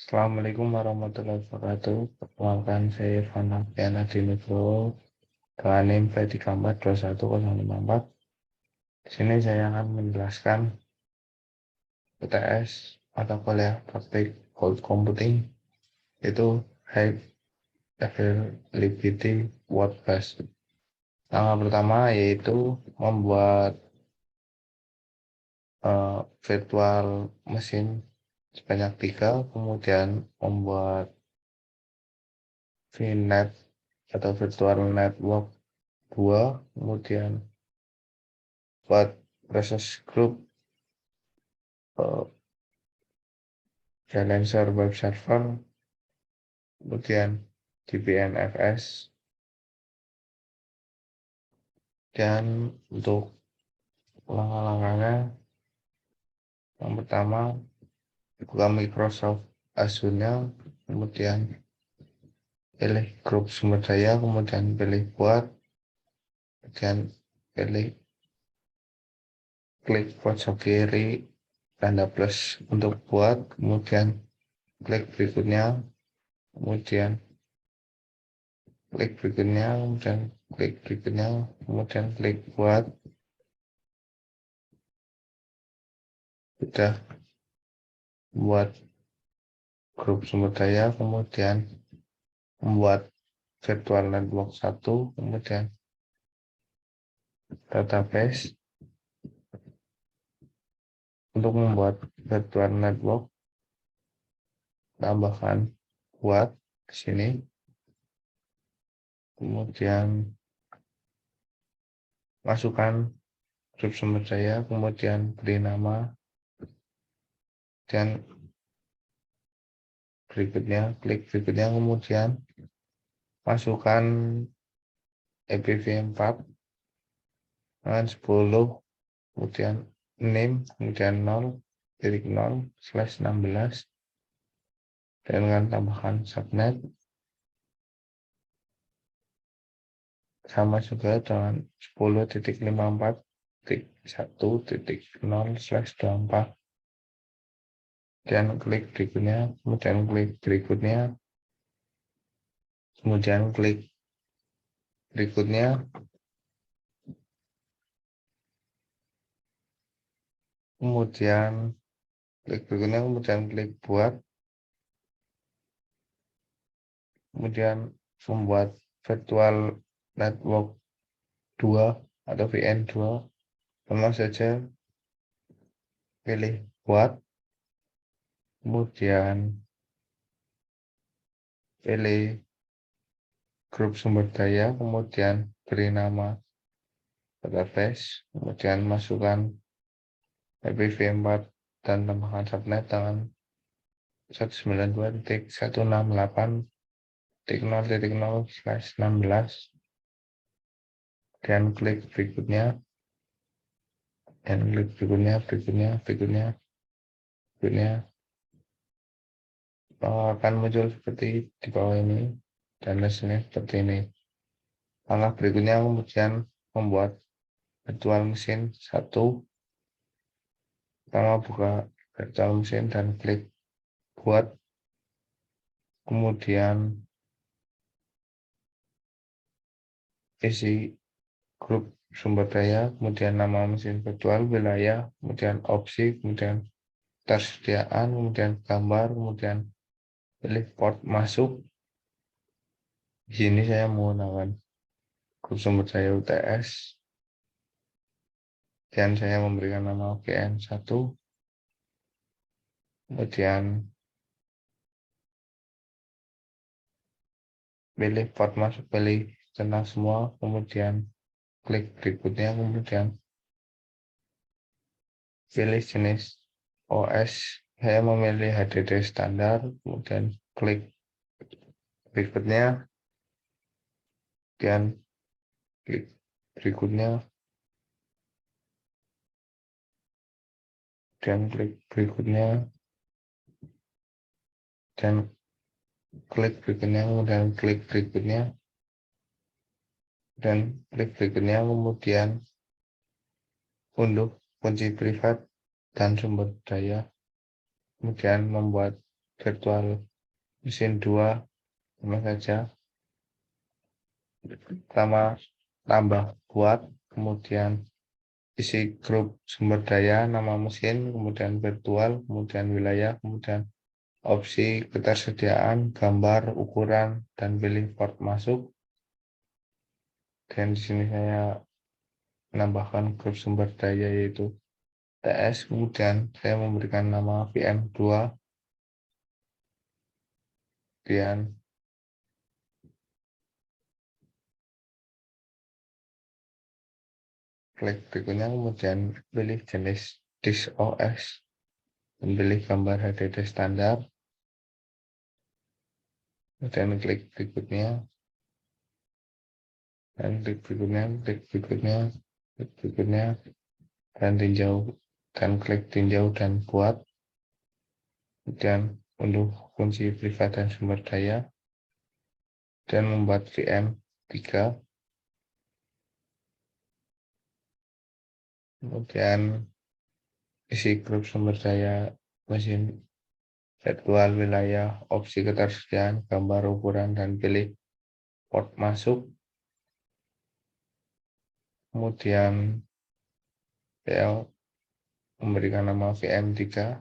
Assalamualaikum warahmatullahi wabarakatuh. Perkenalkan saya Fana Piana Dinugro dengan NIM P342104. Di sini saya akan menjelaskan UTS atau kuliah praktik Cloud Computing, yaitu High Availability WordPress. Langkah pertama yaitu membuat virtual mesin sebanyak 3, kemudian membuat VNet atau virtual network 2, kemudian buat proses grup Balancer web server, kemudian DBNFS, dan untuk langkah-langkahnya yang pertama buka Microsoft Azure-nya, kemudian pilih grup sumber daya, kemudian pilih buat, kemudian pilih klik pojok kiri tanda plus untuk buat, kemudian klik berikutnya, kemudian klik berikutnya, kemudian klik berikutnya, kemudian klik buat. Sudah buat grup sumber daya, kemudian membuat virtual network 1, kemudian database. Untuk membuat virtual network, tambahkan buat di sini, kemudian masukkan grup sumber daya, kemudian beri nama, dan berikutnya klik berikutnya, kemudian masukkan IPv4 dengan 10, kemudian name, kemudian 0.0/16, dengan tambahkan subnet sama juga dengan 10.54.1.0/24, dan klik berikutnya, kemudian klik berikutnya, kemudian klik berikutnya, kemudian klik berikutnya, kemudian klik buat, kemudian membuat virtual network 2 atau VN2. Sama saja pilih buat, kemudian pilih grup sumber daya, kemudian beri nama database, kemudian masukkan IPv4 dan tambahkan subnet dengan 192.168.0.0/16, dan klik berikutnya, dan klik berikutnya akan muncul seperti di bawah ini, dan hasilnya seperti ini. Langkah berikutnya kemudian membuat virtual mesin 1. Pertama buka virtual mesin dan klik buat, kemudian isi grup sumber daya, kemudian nama mesin virtual, wilayah, kemudian opsi, kemudian ketersediaan, kemudian gambar, kemudian pilih port masuk. Di sini saya menggunakan grup sumber daya UTS, dan saya memberikan nama VN1, kemudian pilih port masuk, pilih centang semua, kemudian klik berikutnya, kemudian pilih jenis OS. Saya memilih HDD standar, kemudian klik berikutnya, dan klik berikutnya, dan klik berikutnya, dan klik berikutnya, kemudian klik berikutnya, dan klik berikutnya, kemudian unduh kunci privat dan sumber daya, kemudian membuat virtual mesin 2 sama saja. Pertama, tambah kuat, kemudian isi grup sumber daya, nama mesin, kemudian virtual, kemudian wilayah, kemudian opsi ketersediaan, gambar, ukuran, dan pilih port masuk. Dan di sini saya menambahkan grup sumber daya yaitu TS, kemudian saya memberikan nama VM2, kemudian klik berikutnya, kemudian pilih jenis disk OS, dan pilih gambar HDD standar, kemudian klik berikutnya, dan klik berikutnya, klik berikutnya, klik berikutnya, dan tinjau, dan klik tinjau dan buat, kemudian unduh kunci privat dan sumber daya, dan membuat VM3, kemudian isi grup sumber daya mesin, virtual, wilayah, opsi ketersediaan, gambar, ukuran, dan pilih port masuk. Kemudian saya memberikan nama VM3,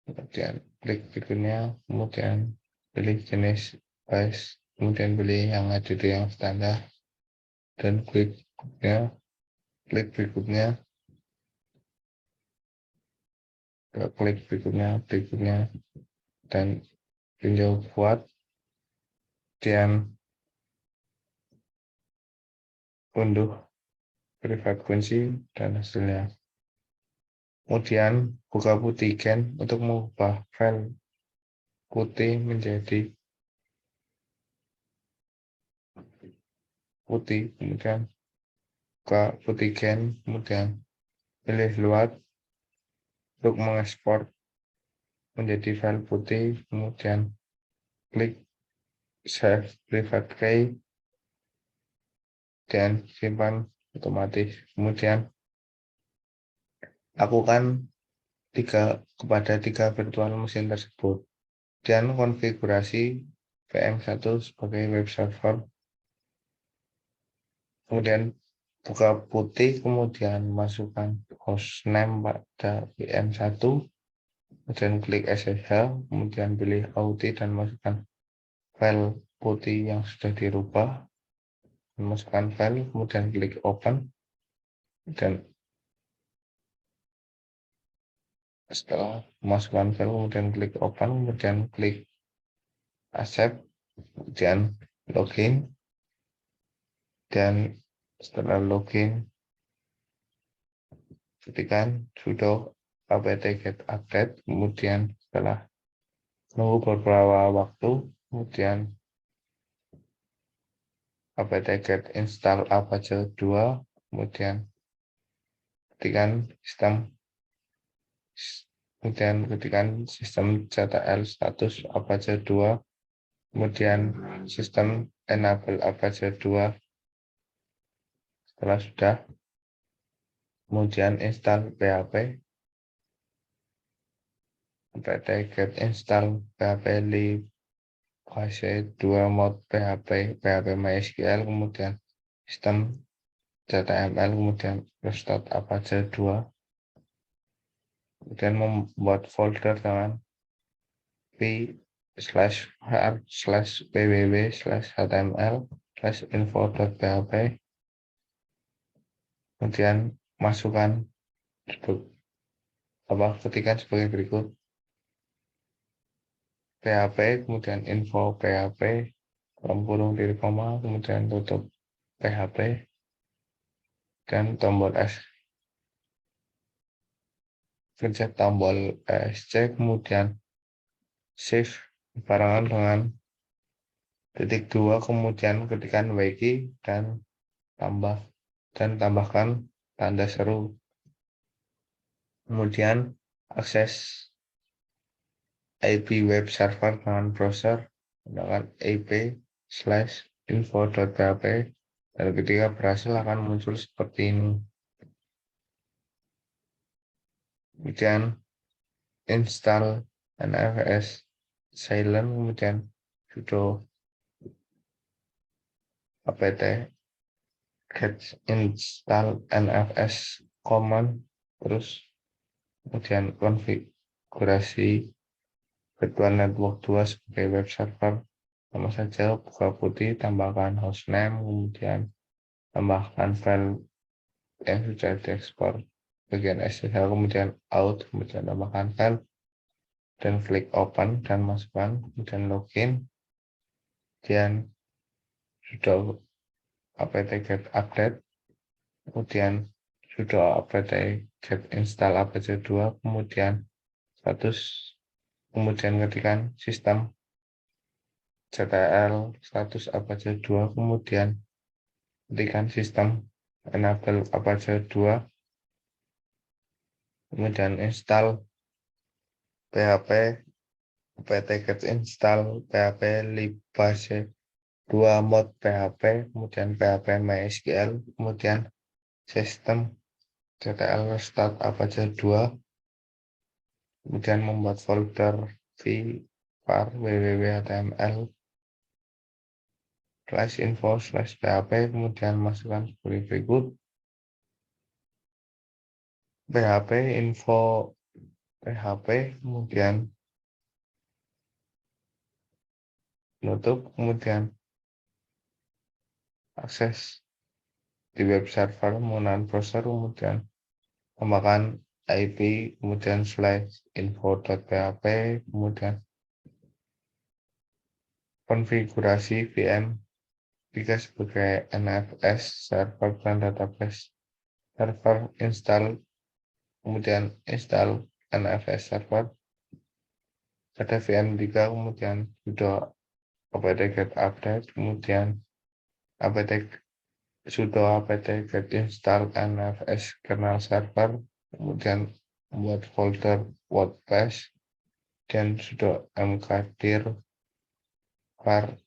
kemudian klik berikutnya, kemudian pilih jenis device, kemudian pilih yang HDD yang standar, dan klik berikutnya, berikutnya, dan tinjau buat, dan unduh privat kunci dan hasilnya. Kemudian buka putih gen untuk mengubah file putih menjadi putih, kemudian buka putih gen, kemudian pilih luar untuk mengekspor menjadi file putih, kemudian klik save private key dan simpan otomatis. Kemudian lakukan kepada tiga virtual mesin tersebut, dan konfigurasi VM1 sebagai web server. Kemudian buka putih, kemudian masukkan hostname pada VM1, kemudian klik SSH, kemudian pilih Auth dan masukkan file putih yang sudah dirubah, masukkan file, kemudian klik open, dan setelah masukkan file kemudian klik open, kemudian klik accept, kemudian login, dan setelah login ketikkan sudo apt-get update, kemudian setelah menunggu beberapa waktu, kemudian apt-get install apache 2, kemudian ketikkan sistem CTL status apache 2, kemudian sistem enable apache 2. Setelah sudah, kemudian install PHP, apt-get install PHP libvice 2 mod PHP MySQL, kemudian sistem HTML, kemudian restart apache 2, kemudian membuat folder dengan p/var/pww/html/info.php, kemudian masukkan ketikan sebagai berikut: PHP, kemudian info PHP, kurung diri koma, kemudian tutup PHP, dan tombol pencet tombol ESC, kemudian save barengan dengan titik 2, kemudian ketikkan wiki dan tambahkan tanda seru, kemudian akses IP web server dengan browser dengan ip/info.php, dan ketika berhasil akan muncul seperti ini. Kemudian install NFS silent, kemudian sudo apt get install NFS command, terus kemudian konfigurasi virtual network 2 sebagai web server. Sama saja, buka putih, tambahkan hostname, kemudian tambahkan file yang sudah diekspor bagian SSH, kemudian out, kemudian tambahkan file, dan klik open dan masukkan, kemudian login, kemudian sudah apt get update, kemudian sudah apt get install apache 2, kemudian status, kemudian ketikkan sistem ctl status apache 2, kemudian ketikkan sistem enable apache 2, kemudian install php apt-get install php libase 2 mod php, kemudian php mysql, kemudian sistem ctl start apache 2, kemudian membuat folder var www.html /info/php, kemudian masukkan sebagai berikut php info php, kemudian tutup, kemudian akses di web server menggunakan browser, kemudian tambahkan IP, kemudian /info.php, kemudian konfigurasi VM jika sebagai NFS server dan database server, install, kemudian install NFS server pada VM3, kemudian sudo apt-get update, kemudian apt sudo apt-get install NFS kernel server, kemudian membuat folder WordPress, dan sudo mkdir var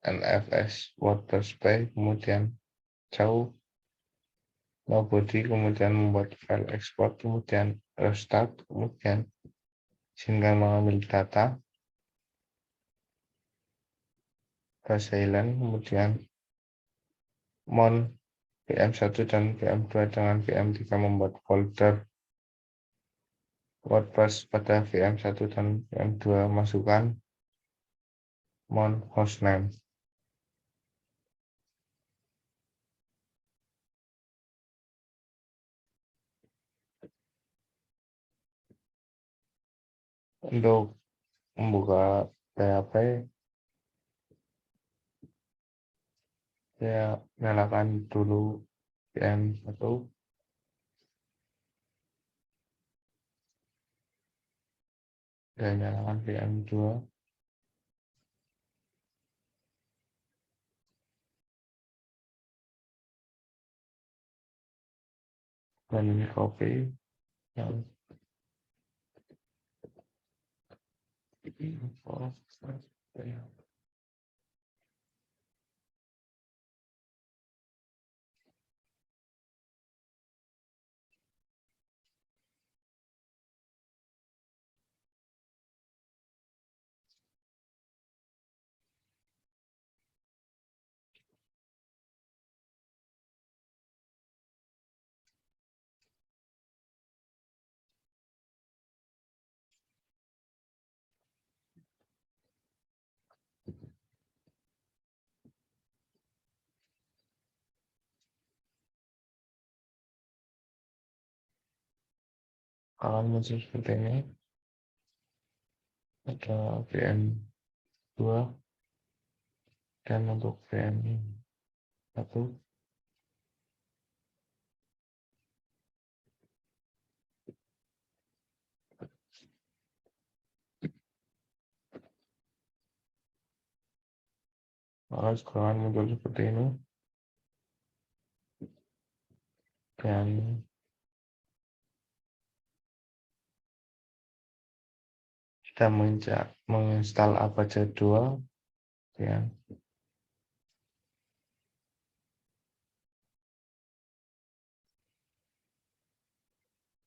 NFS WordPress page, kemudian jauh nobody, kemudian membuat file export, kemudian restart, kemudian izinkan mengambil data ke silent, kemudian mon VM1 dan VM2 dengan VM3 membuat folder WordPress pada VM1 dan VM2, masukkan mon hostname. Untuk membuka PHP, saya nyalakan dulu VM1, dan nyalakan VM2, dan ini copy yang info. Akan muncul seperti ini, ada VM2, dan untuk VM1 maka sekarang muncul seperti ini, dan kita menginstal apache 2, ya.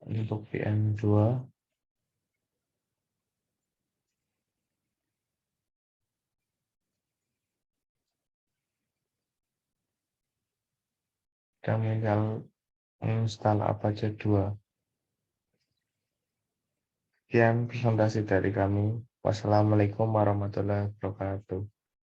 Untuk VM2 Kami tinggal install Apache 2. Sekian presentasi dari kami. Wassalamualaikum warahmatullahi wabarakatuh.